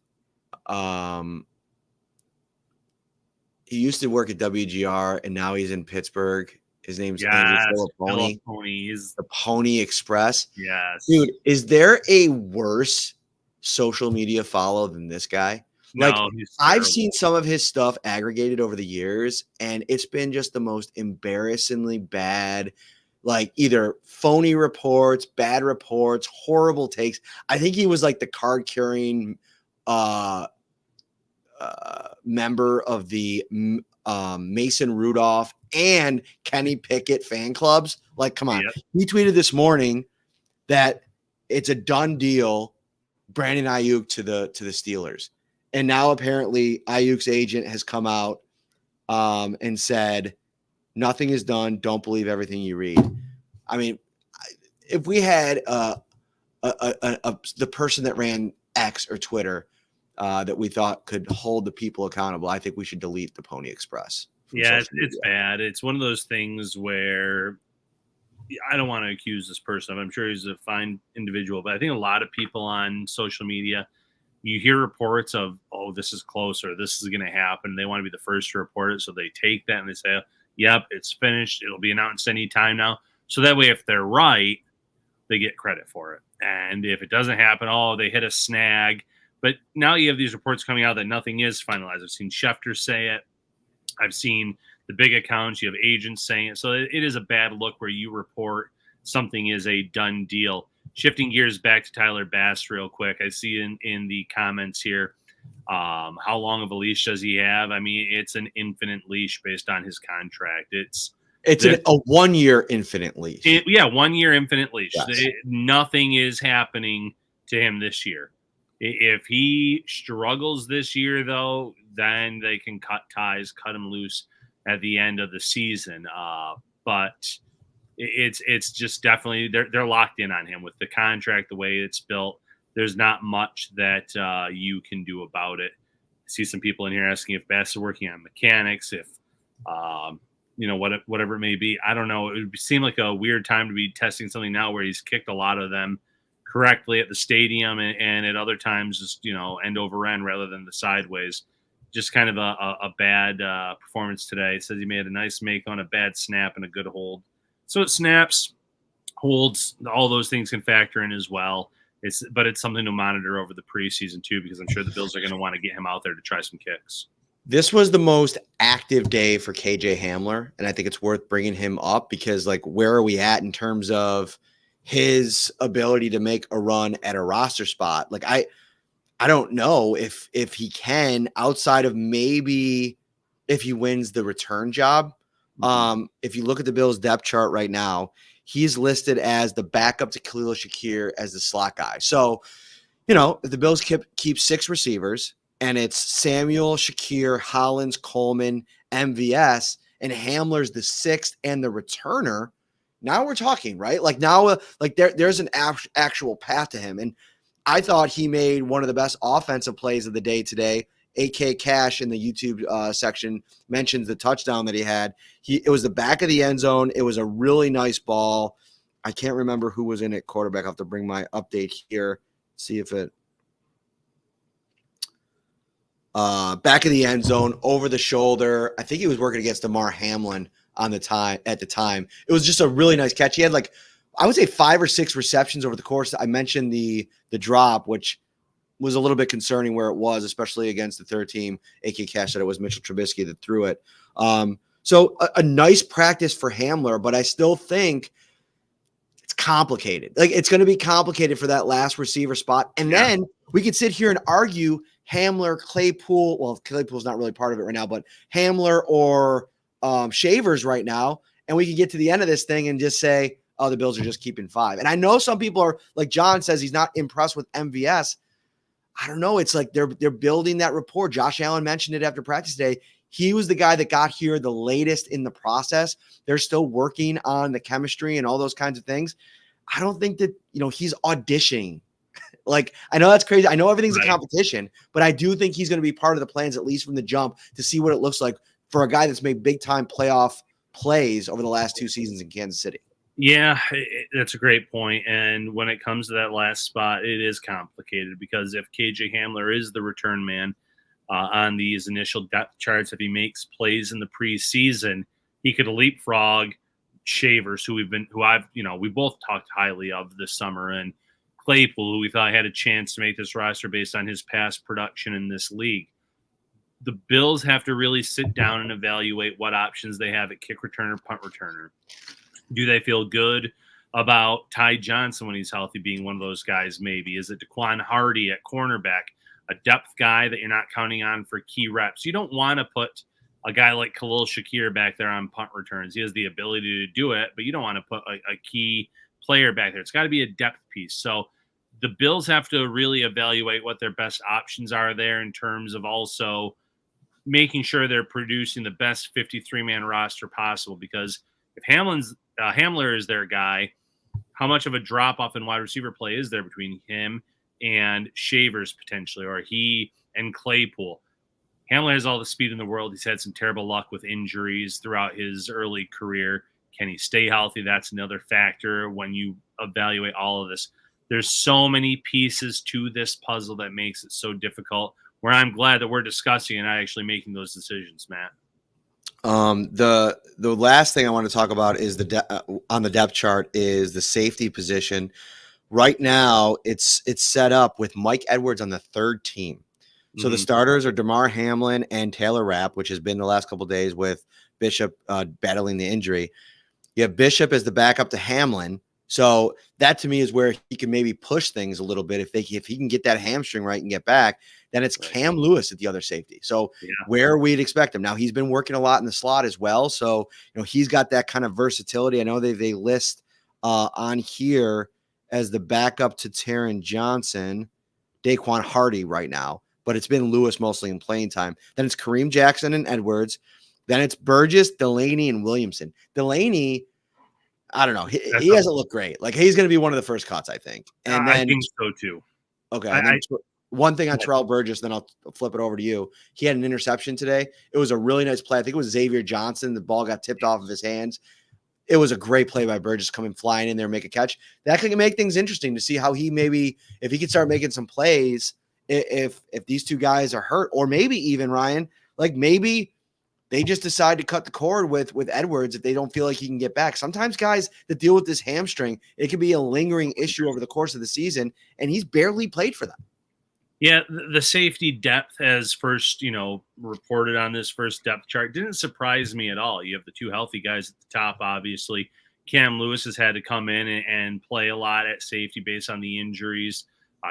[SPEAKER 1] he used to work at WGR and now he's in Pittsburgh? His name's Andrew Pony. The Pony Express.
[SPEAKER 2] Yes.
[SPEAKER 1] Dude, is there a worse social media follow than this guy? Like,
[SPEAKER 2] no,
[SPEAKER 1] I've seen some of his stuff aggregated over the years, and it's been just the most embarrassingly bad, like either phony reports, bad reports, horrible takes. I think he was like the card carrying member of the Mason Rudolph and Kenny Pickett fan clubs. Like, come on. Yep. He tweeted this morning that it's a done deal, Brandon Ayuk to the Steelers. And now apparently Ayuk's agent has come out and said, nothing is done. Don't believe everything you read. I mean, if we had the person that ran X or Twitter that we thought could hold the people accountable, I think we should delete the Pony Express.
[SPEAKER 2] Yeah, it's bad. It's one of those things where I don't want to accuse this person. I'm sure he's a fine individual, but I think a lot of people on social media, you hear reports of, oh, this is close or this is going to happen. They want to be the first to report it. So they take that and they say, yep, it's finished. It'll be announced any time now. So that way, if they're right, they get credit for it. And if it doesn't happen, oh, they hit a snag. But now you have these reports coming out that nothing is finalized. I've seen Schefter say it. I've seen the big accounts. You have agents saying it. So it is a bad look where you report something is a done deal. Shifting gears back to Tyler Bass real quick. I see in the comments here, how long of a leash does he have? I mean, it's an infinite leash based on his contract. It's
[SPEAKER 1] a 1 year infinite leash.
[SPEAKER 2] 1 year infinite leash.
[SPEAKER 1] Yes.
[SPEAKER 2] Nothing is happening to him this year. If he struggles this year, though, then they can cut ties, cut him loose at the end of the season. But it's just definitely they're locked in on him with the contract, the way it's built. There's not much that you can do about it. I see some people in here asking if Bass is working on mechanics, if whatever it may be. I don't know. It would seem like a weird time to be testing something now where he's kicked a lot of them correctly at the stadium and at other times just end over end rather than the sideways. Just kind of a bad performance today. It says he made a nice make on a bad snap and a good hold. So it snaps, holds, all those things can factor in as well. But it's something to monitor over the preseason too, because I'm sure the Bills are going to want to get him out there to try some kicks.
[SPEAKER 1] This was the most active day for KJ Hamler, and I think it's worth bringing him up because, like, where are we at in terms of his ability to make a run at a roster spot? Like, I don't know if he can, outside of maybe if he wins the return job. If you look at the Bills depth chart right now, he's listed as the backup to Khalil Shakir as the slot guy. So, if the Bills keep 6 receivers and it's Samuel, Shakir, Hollins, Coleman, MVS, and Hamler's the 6th and the returner, now we're talking, right? Like now, there's an actual path to him. And I thought he made one of the best offensive plays of the day today. AK Cash in the YouTube section mentions the touchdown that he had. It was the back of the end zone. It was a really nice ball. I can't remember who was in it quarterback. I'll have to bring my update here, see if it. back of the end zone, over the shoulder. I think he was working against Damar Hamlin at the time. It was just a really nice catch. He had like, I would say 5 or 6 receptions over the course. I mentioned the drop, which was a little bit concerning where it was, especially against the third team. AK Cash said it was Mitchell Trubisky that threw it. So a nice practice for Hamler, but I still think it's complicated. Like, it's going to be complicated for that last receiver spot. And then we could sit here and argue Hamler, Claypool. Well, Claypool's not really part of it right now, but Hamler or Shavers right now. And we can get to the end of this thing and just say, oh, the Bills are just keeping 5. And I know some people are, like John says, he's not impressed with MVS. I don't know. It's like they're building that rapport. Josh Allen mentioned it after practice today. He was the guy that got here the latest in the process. They're still working on the chemistry and all those kinds of things. I don't think that, he's auditioning. Like, I know that's crazy. I know everything's a competition, but I do think he's going to be part of the plans, at least from the jump, to see what it looks like for a guy that's made big time playoff plays over the last 2 seasons in Kansas City.
[SPEAKER 2] Yeah, that's a great point. And when it comes to that last spot, it is complicated because if KJ Hamler is the return man on these initial depth charts, if he makes plays in the preseason, he could leapfrog Shavers, we both talked highly of this summer, and Claypool, who we thought had a chance to make this roster based on his past production in this league. The Bills have to really sit down and evaluate what options they have at kick returner, punt returner. Do they feel good about Ty Johnson when he's healthy being one of those guys? Maybe. Is it Daquan Hardy at cornerback, a depth guy that you're not counting on for key reps? You don't want to put a guy like Khalil Shakir back there on punt returns. He has the ability to do it, but you don't want to put a key player back there. It's got to be a depth piece. So the Bills have to really evaluate what their best options are there in terms of also making sure they're producing the best 53-man roster possible, because if Hamler is their guy, how much of a drop-off in wide receiver play is there between him and Shavers potentially, or he and Claypool? Hamler has all the speed in the world. He's had some terrible luck with injuries throughout his early career. Can he stay healthy? That's another factor when you evaluate all of this. There's so many pieces to this puzzle that makes it so difficult, where I'm glad that we're discussing and not actually making those decisions, Matt.
[SPEAKER 1] The last thing I want to talk about is on the depth chart is the safety position. Right now, it's set up with Mike Edwards on the third team. So the starters are Damar Hamlin and Taylor Rapp, which has been the last couple of days with Bishop battling the injury. You have Bishop as the backup to Hamlin. So that to me is where he can maybe push things a little bit. If he can get that hamstring right and get back, then it's Cam Lewis at the other safety. So where we'd expect him. Now he's been working a lot in the slot as well. So, he's got that kind of versatility. I know they list on here as the backup to Taron Johnson, Daquan Hardy right now, but it's been Lewis mostly in playing time. Then it's Kareem Jackson and Edwards. Then it's Burgess, Delaney, and Williamson. Delaney, I don't know. He hasn't looked great. Like, he's going to be one of the first cuts, I think. And then,
[SPEAKER 2] I think so too.
[SPEAKER 1] Okay. One thing on Tyrell Burgess, then I'll flip it over to you. He had an interception today. It was a really nice play. I think it was Xavier Johnson. The ball got tipped off of his hands. It was a great play by Burgess coming flying in there, make a catch. That can make things interesting to see how he maybe, if he could start making some plays, if these two guys are hurt, or maybe even Ryan, like maybe they just decide to cut the cord with Edwards if they don't feel like he can get back. Sometimes guys that deal with this hamstring, it can be a lingering issue over the course of the season, and he's barely played for them.
[SPEAKER 2] Yeah, the safety depth as first, reported on this first depth chart didn't surprise me at all. You have the two healthy guys at the top, obviously. Cam Lewis has had to come in and play a lot at safety based on the injuries.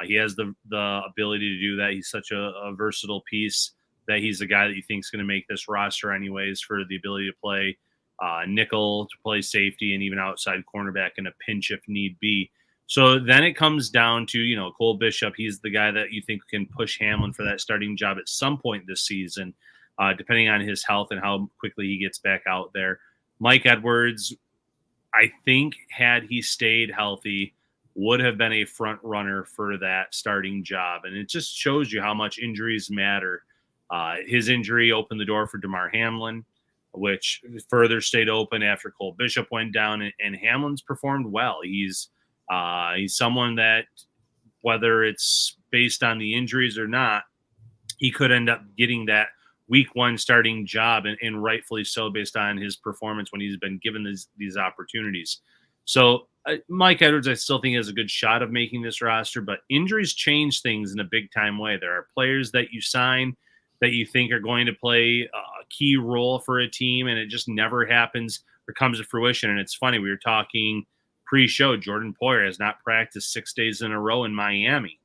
[SPEAKER 2] He has the ability to do that. He's such a versatile piece that he's the guy that you think is going to make this roster anyways, for the ability to play nickel, to play safety, and even outside cornerback in a pinch if need be. So then it comes down to, Cole Bishop. He's the guy that you think can push Hamlin for that starting job at some point this season, depending on his health and how quickly he gets back out there. Mike Edwards, I think, had he stayed healthy, would have been a front runner for that starting job. And it just shows you how much injuries matter. His injury opened the door for Damar Hamlin, which further stayed open after Cole Bishop went down, and Hamlin's performed well. He's someone that, whether it's based on the injuries or not, he could end up getting that week 1 starting job, and rightfully so based on his performance when he's been given these opportunities. So Mike Edwards, I still think has a good shot of making this roster, but injuries change things in a big time way. There are players that you sign that you think are going to play a key role for a team, and it just never happens or comes to fruition. And it's funny, we were talking pre-show, Jordan Poyer has not practiced 6 days in a row in Miami.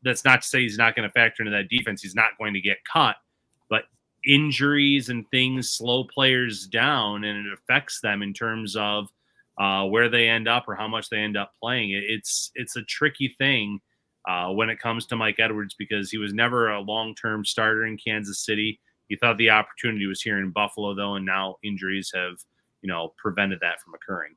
[SPEAKER 2] That's not to say he's not going to factor into that defense. He's not going to get cut, but injuries and things slow players down, and it affects them in terms of where they end up or how much they end up playing. It's a tricky thing when it comes to Mike Edwards, because he was never a long-term starter in Kansas City. He thought the opportunity was here in Buffalo, though, and now injuries have, prevented that from occurring.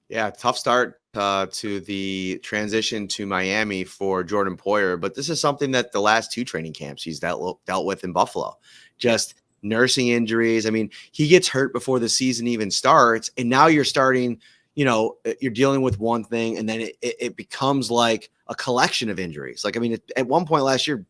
[SPEAKER 1] Yeah, tough start to the transition to Miami for Jordan Poyer, but this is something that the last 2 training camps he's dealt with in Buffalo, just nursing injuries. I mean, he gets hurt before the season even starts, and now you're starting, you're dealing with one thing, and then it becomes like a collection of injuries. Like, I mean, at one point last year,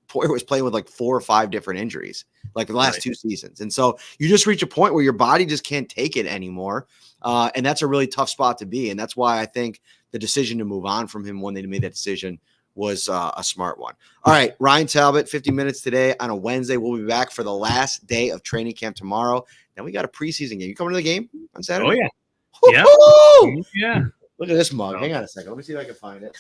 [SPEAKER 1] Poyer was playing with like 4 or 5 different injuries, like the last 2 seasons. And so you just reach a point where your body just can't take it anymore. And that's a really tough spot to be. And that's why I think the decision to move on from him when they made that decision was a smart one. All right, Ryan Talbot, 50 minutes today on a Wednesday. We'll be back for the last day of training camp tomorrow. Then we got a preseason game. You coming to the game on Saturday?
[SPEAKER 2] Oh, yeah.
[SPEAKER 1] Woo-hoo!
[SPEAKER 2] Yeah.
[SPEAKER 1] Look at this mug. Hang on a second. Let me see if I can find it.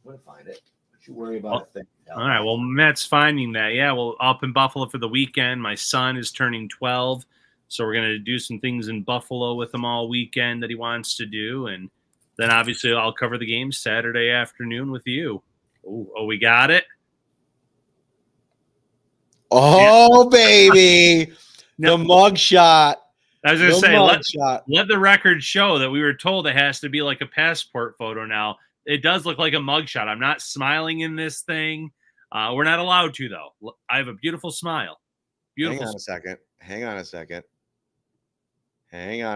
[SPEAKER 1] I'm going to find it. Don't you worry about it.
[SPEAKER 2] All right. Well, Matt's finding that. Yeah. Well, up in Buffalo for the weekend. My son is turning 12. So we're going to do some things in Buffalo with him all weekend that he wants to do. And then obviously I'll cover the game Saturday afternoon with you. Oh, we got it.
[SPEAKER 1] Oh, baby. The mug shot.
[SPEAKER 2] I was going to say, let the record show that we were told it has to be like a passport photo now. It does look like a mugshot. I'm not smiling in this thing. We're not allowed to, though. I have a beautiful smile. Beautiful.
[SPEAKER 1] Hang on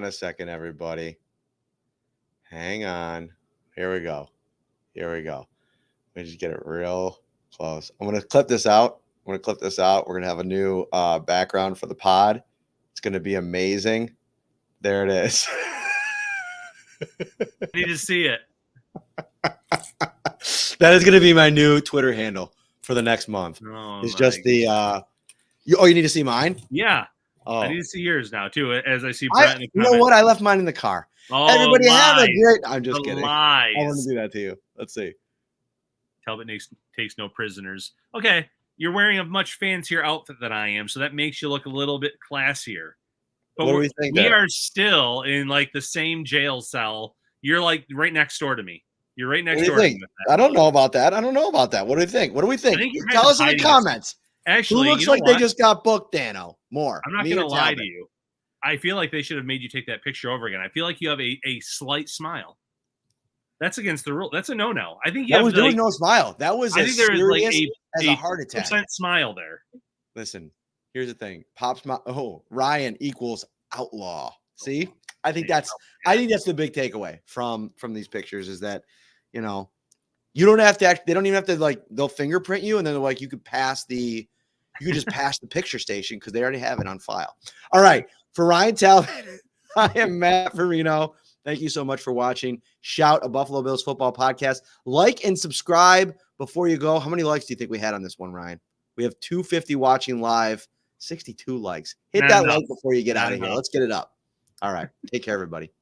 [SPEAKER 1] a second, everybody. Hang on. Here we go. Let me just get it real close. I'm going to clip this out. We're going to have a new background for the pod. It's going to be amazing. There it is.
[SPEAKER 2] I need to see it.
[SPEAKER 1] That is going to be my new Twitter handle for the next month. It's just the you need to see mine?
[SPEAKER 2] Yeah.
[SPEAKER 1] Oh.
[SPEAKER 2] I need to see yours now too, as I see Brett in the
[SPEAKER 1] You know what? I left mine in the car.
[SPEAKER 2] Oh,
[SPEAKER 1] everybody have a great. I'm
[SPEAKER 2] just
[SPEAKER 1] kidding.
[SPEAKER 2] Lies.
[SPEAKER 1] I want to do that to you. Let's see.
[SPEAKER 2] Talbot takes no prisoners. Okay, you're wearing a much fancier outfit than I am, so that makes you look a little bit classier. But
[SPEAKER 1] what do we think?
[SPEAKER 2] We are still in like the same jail cell. You're like right next door to me. You're right next door to me.
[SPEAKER 1] I don't know about that. What do we think? Tell us in the comments.
[SPEAKER 2] Actually,
[SPEAKER 1] who looks like they just got booked, Dano? More.
[SPEAKER 2] I'm not going to lie to you. I feel like they should have made you take that picture over again. I feel like you have a slight smile. That's against the rule. That's a no-no. I think
[SPEAKER 1] there was no smile. That was as serious as a heart attack.
[SPEAKER 2] % smile there.
[SPEAKER 1] Listen, here's the thing. Ryan equals outlaw. See? I think that's the big takeaway from these pictures is that, you don't have to they don't even have to they'll fingerprint you and then they're like you could just pass the picture station because they already have it on file. All right. For Ryan Talbot, I am Matt Parrino. Thank you so much for watching. Shout a Buffalo Bills football podcast. Like and subscribe before you go. How many likes do you think we had on this one, Ryan? We have 250 watching live, 62 likes. Hit that like before you get out of here. Let's get it up. All right. Take care, everybody.